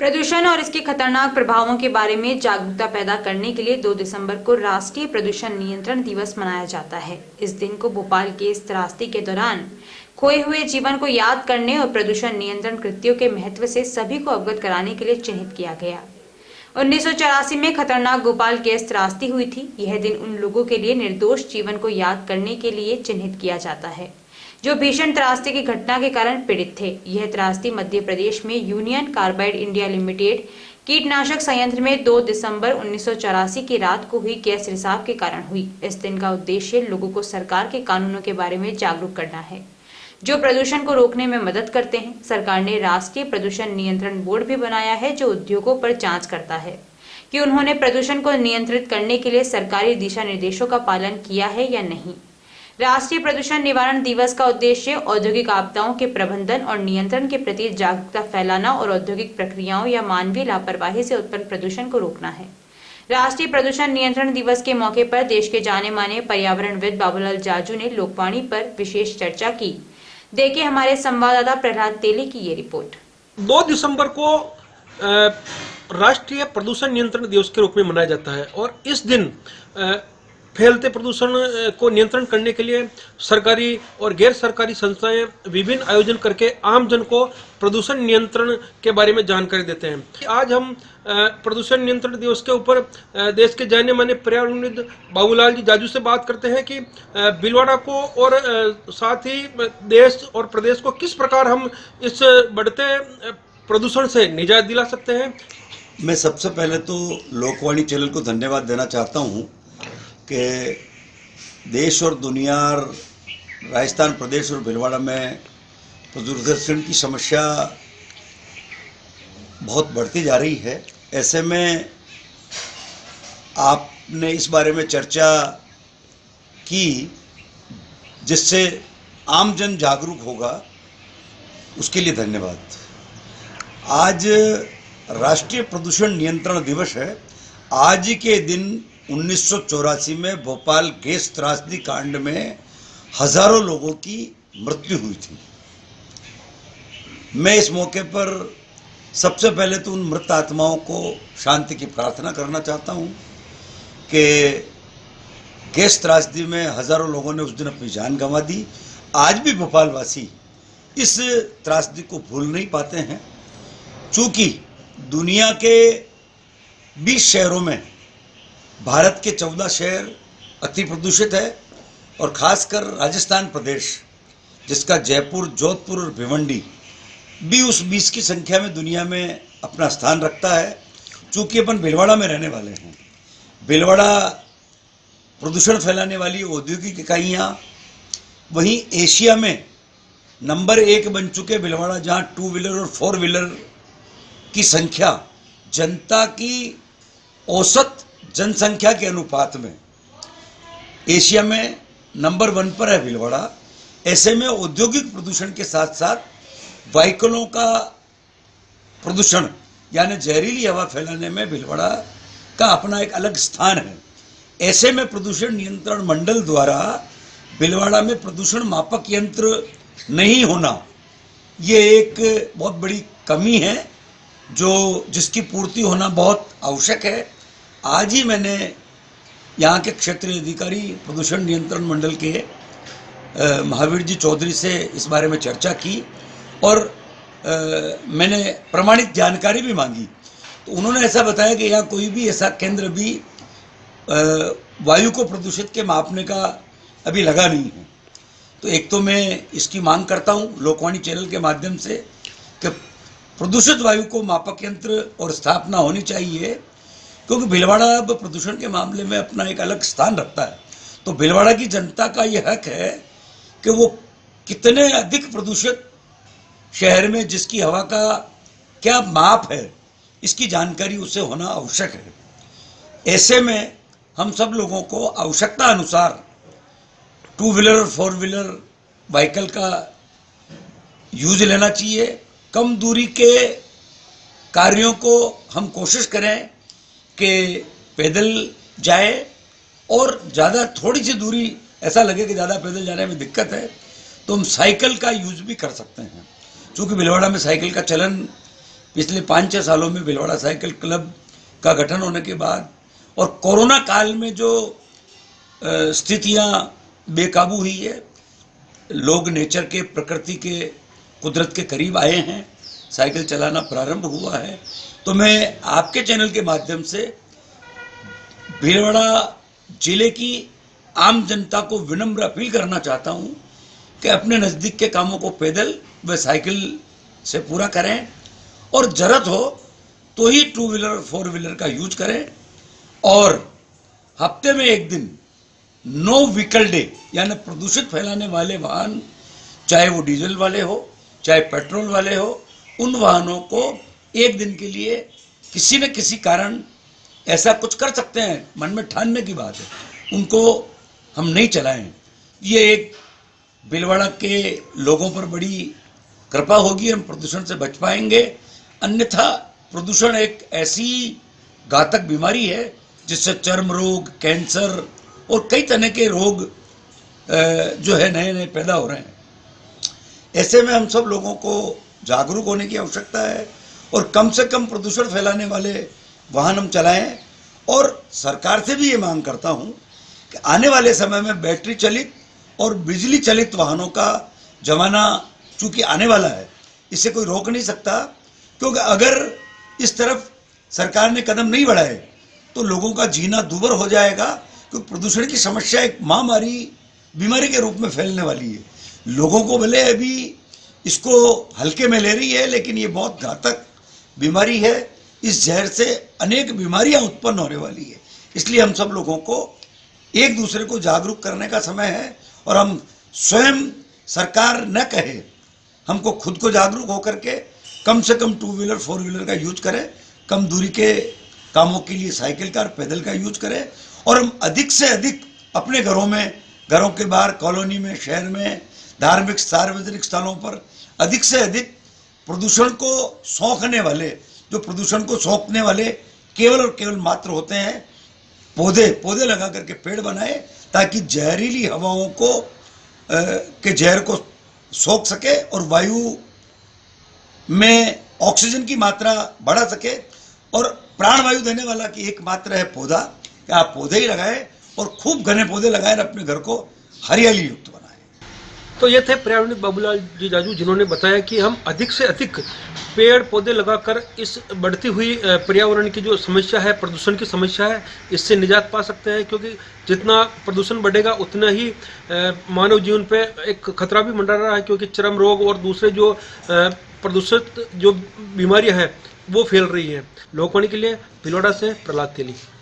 प्रदूषण और इसके खतरनाक प्रभावों के बारे में जागरूकता पैदा करने के लिए 2 दिसंबर को राष्ट्रीय प्रदूषण नियंत्रण दिवस मनाया जाता है। इस दिन को भोपाल के इस त्रासदी के दौरान खोए हुए जीवन को याद करने और प्रदूषण नियंत्रण कृत्यों के महत्व से सभी को अवगत कराने के लिए चिन्हित किया गया। 1984 में खतरनाक भोपाल गैस त्रासदी हुई थी। यह दिन उन लोगों के लिए निर्दोष जीवन को याद करने के लिए चिन्हित किया जाता है जो भीषण त्रासदी की घटना के कारण पीड़ित थे। यह त्रासदी मध्य प्रदेश में यूनियन कार्बाइड इंडिया लिमिटेड कीटनाशक संयंत्र में 2 दिसंबर 1984 की रात को हुई गैस रिसाव के कारण हुई। इस दिन का उद्देश्य लोगों को सरकार के कानूनों के बारे में जागरूक करना है जो प्रदूषण को रोकने में मदद करते हैं। सरकार ने राष्ट्रीय प्रदूषण नियंत्रण बोर्ड भी बनाया है जो उद्योगों पर जांच करता है कि उन्होंने प्रदूषण को नियंत्रित करने के लिए सरकारी दिशा निर्देशों का पालन किया है या नहीं। राष्ट्रीय प्रदूषण निवारण दिवस का उद्देश्य औद्योगिक आपदाओं के प्रबंधन और नियंत्रण के प्रति जागरूकता फैलाना और औद्योगिक प्रक्रियाओं या मानवीय लापरवाही से उत्पन्न प्रदूषण को रोकना है। राष्ट्रीय प्रदूषण नियंत्रण दिवस के मौके पर देश के जाने माने पर्यावरणविद बाबूलाल जाजू ने लोकवाणी पर विशेष चर्चा की। देखिए हमारे संवाददाता प्रहलाद तेली की ये रिपोर्ट। 2 दिसंबर को राष्ट्रीय प्रदूषण नियंत्रण दिवस के रूप में मनाया जाता है और इस दिन फैलते प्रदूषण को नियंत्रण करने के लिए सरकारी और गैर सरकारी संस्थाएं विभिन्न आयोजन करके आम जन को प्रदूषण नियंत्रण के बारे में जानकारी देते हैं। आज हम प्रदूषण नियंत्रण दिवस के ऊपर देश के जाने माने पर्यावरणविद बाबूलाल जी जाजू से बात करते हैं कि भीलवाड़ा को और साथ ही देश और प्रदेश को किस प्रकार हम इस बढ़ते प्रदूषण से निजात दिला सकते हैं। मैं सबसे पहले तो लोकवाणी चैनल को धन्यवाद देना चाहता हूँ कि देश और दुनिया, राजस्थान प्रदेश और भीलवाड़ा में प्रदूषण की समस्या बहुत बढ़ती जा रही है। ऐसे में आपने इस बारे में चर्चा की जिससे आम जन जागरूक होगा, उसके लिए धन्यवाद। आज राष्ट्रीय प्रदूषण नियंत्रण दिवस है। आज के दिन 1984 में भोपाल गैस त्रासदी कांड में हजारों लोगों की मृत्यु हुई थी। मैं इस मौके पर सबसे पहले तो उन मृत आत्माओं को शांति की प्रार्थना करना चाहता हूं कि गैस त्रासदी में हजारों लोगों ने उस दिन अपनी जान गंवा दी। आज भी भोपाल वासी इस त्रासदी को भूल नहीं पाते हैं। चूंकि दुनिया के 20 शहरों में भारत के 14 शहर अति प्रदूषित है और खासकर राजस्थान प्रदेश, जिसका जयपुर, जोधपुर और भिवंडी भी उस 20 की संख्या में दुनिया में अपना स्थान रखता है। चूंकि अपन भीलवाड़ा में रहने वाले हैं, भीलवाड़ा प्रदूषण फैलाने वाली औद्योगिक इकाइयाँ, वहीं एशिया में नंबर 1 बन चुके भीलवाड़ा, जहाँ 2 व्हीलर और 4 व्हीलर की संख्या जनता की औसत जनसंख्या के अनुपात में एशिया में नंबर 1 पर है भीलवाड़ा। ऐसे में औद्योगिक प्रदूषण के साथ साथ व्हीकलों का प्रदूषण यानी जहरीली हवा फैलाने में भीलवाड़ा का अपना एक अलग स्थान है। ऐसे में प्रदूषण नियंत्रण मंडल द्वारा भीलवाड़ा में प्रदूषण मापक यंत्र नहीं होना, ये एक बहुत बड़ी कमी है जिसकी पूर्ति होना बहुत आवश्यक है। आज ही मैंने यहाँ के क्षेत्रीय अधिकारी प्रदूषण नियंत्रण मंडल के महावीर जी चौधरी से इस बारे में चर्चा की और मैंने प्रमाणित जानकारी भी मांगी। तो उन्होंने ऐसा बताया कि यहाँ कोई भी ऐसा केंद्र भी वायु को प्रदूषित के मापने का अभी लगा नहीं है। तो एक तो मैं इसकी मांग करता हूँ लोकवाणी चैनल के माध्यम से कि प्रदूषित वायु को मापक यंत्र और स्थापना होनी चाहिए, क्योंकि भीलवाड़ा अब प्रदूषण के मामले में अपना एक अलग स्थान रखता है। तो भीलवाड़ा की जनता का ये हक है कि वो कितने अधिक प्रदूषित शहर में जिसकी हवा का क्या माप है, इसकी जानकारी उसे होना आवश्यक है। ऐसे में हम सब लोगों को आवश्यकता अनुसार 2 व्हीलर और 4 व्हीलर व्हीकल का यूज लेना चाहिए। कम दूरी के कार्यों को हम कोशिश करें कि पैदल जाए और ज़्यादा थोड़ी सी दूरी ऐसा लगे कि ज़्यादा पैदल जाने में दिक्कत है तो हम साइकिल का यूज भी कर सकते हैं। चूँकि भीलवाड़ा में साइकिल का चलन पिछले 5-6 सालों में भीलवाड़ा साइकिल क्लब का गठन होने के बाद और कोरोना काल में जो स्थितियां बेकाबू हुई है, लोग नेचर के, प्रकृति के, कुदरत के करीब आए हैं, साइकिल चलाना प्रारंभ हुआ है, तो मैं आपके चैनल के माध्यम से भीलवाड़ा जिले की आम जनता को विनम्र अपील करना चाहता हूं कि अपने नज़दीक के कामों को पैदल व साइकिल से पूरा करें और जरूरत हो तो ही 2 व्हीलर और 4 व्हीलर का यूज करें और हफ्ते में एक दिन नो व्हीकल डे यानी प्रदूषित फैलाने वाले वाहन, चाहे वो डीजल वाले हो चाहे पेट्रोल वाले हो, उन वाहनों को एक दिन के लिए किसी न किसी कारण ऐसा कुछ कर सकते हैं, मन में ठानने की बात है, उनको हम नहीं चलाएं। ये एक भीलवाड़ा के लोगों पर बड़ी कृपा होगी, हम प्रदूषण से बच पाएंगे। अन्यथा प्रदूषण एक ऐसी घातक बीमारी है जिससे चर्म रोग, कैंसर और कई तरह के रोग जो है नए नए पैदा हो रहे हैं। ऐसे में हम सब लोगों को जागरूक होने की आवश्यकता है और कम से कम प्रदूषण फैलाने वाले वाहन हम चलाएं। और सरकार से भी ये मांग करता हूं कि आने वाले समय में बैटरी चलित और बिजली चलित वाहनों का जमाना चूंकि आने वाला है, इसे कोई रोक नहीं सकता, क्योंकि अगर इस तरफ सरकार ने कदम नहीं बढ़ाए तो लोगों का जीना दूभर हो जाएगा, क्योंकि प्रदूषण की समस्या एक महामारी बीमारी के रूप में फैलने वाली है। लोगों को भले अभी इसको हल्के में ले रही है, लेकिन ये बहुत घातक बीमारी है। इस जहर से अनेक बीमारियां उत्पन्न होने वाली है। इसलिए हम सब लोगों को एक दूसरे को जागरूक करने का समय है और हम स्वयं, सरकार न कहे, हमको खुद को जागरूक होकर के कम से कम 2 व्हीलर 4 व्हीलर का यूज करें, कम दूरी के कामों के लिए साइकिल का और पैदल का यूज करें और हम अधिक से अधिक अपने घरों में, घरों के बाहर, कॉलोनी में, शहर में, धार्मिक सार्वजनिक स्थलों पर अधिक से अधिक प्रदूषण को सौंकने वाले, जो प्रदूषण को सौंकने वाले केवल और केवल मात्र होते हैं, पौधे लगा करके पेड़ बनाए ताकि जहरीली हवाओं को के जहर को सोख सके और वायु में ऑक्सीजन की मात्रा बढ़ा सके। और प्राणवायु देने वाला की एकमात्र है पौधा, कि आप पौधे ही लगाएं और खूब घने पौधे लगाएं, अपने घर को हरियाली युक्त बनाएं। तो ये थे पर्यावरणिक बाबूलाल जी जाजू, जिन्होंने बताया कि हम अधिक से अधिक पेड़ पौधे लगाकर इस बढ़ती हुई पर्यावरण की जो समस्या है, प्रदूषण की समस्या है, इससे निजात पा सकते हैं। क्योंकि जितना प्रदूषण बढ़ेगा उतना ही मानव जीवन पे एक खतरा भी मंडरा रहा है, क्योंकि चर्म रोग और दूसरे जो प्रदूषित जो बीमारियां हैं वो फैल रही हैं। लोकवाणी के लिए भीलवाड़ा से प्रहलाद तेली।